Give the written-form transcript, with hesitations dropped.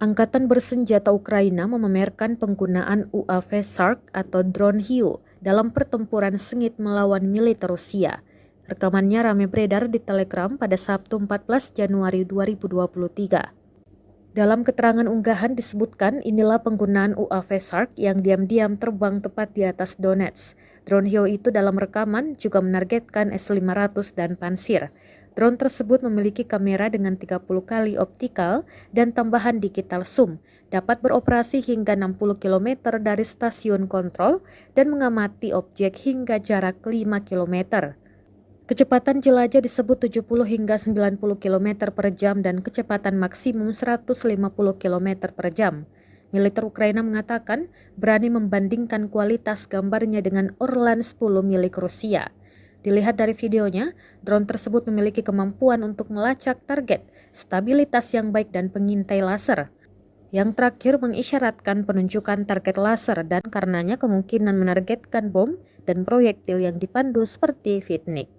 Angkatan bersenjata Ukraina memamerkan penggunaan UAV Sark atau drone hiu dalam pertempuran sengit melawan militer Rusia. Rekamannya ramai beredar di Telegram pada Sabtu 14 Januari 2023. Dalam keterangan unggahan disebutkan inilah penggunaan UAV Sark yang diam-diam terbang tepat di atas Donetsk. Drone hiu itu dalam rekaman juga menargetkan S-500 dan Pansir. Drone tersebut memiliki kamera dengan 30 kali optikal dan tambahan digital zoom, dapat beroperasi hingga 60 km dari stasiun kontrol dan mengamati objek hingga jarak 5 km. Kecepatan jelajah disebut 70 hingga 90 km per jam dan kecepatan maksimum 150 km per jam. Militer Ukraina mengatakan berani membandingkan kualitas gambarnya dengan Orlan 10 milik Rusia. Dilihat dari videonya, drone tersebut memiliki kemampuan untuk melacak target, stabilitas yang baik dan pengintai laser. Yang terakhir mengisyaratkan penunjukan target laser dan karenanya kemungkinan menargetkan bom dan proyektil yang dipandu seperti Vitnik.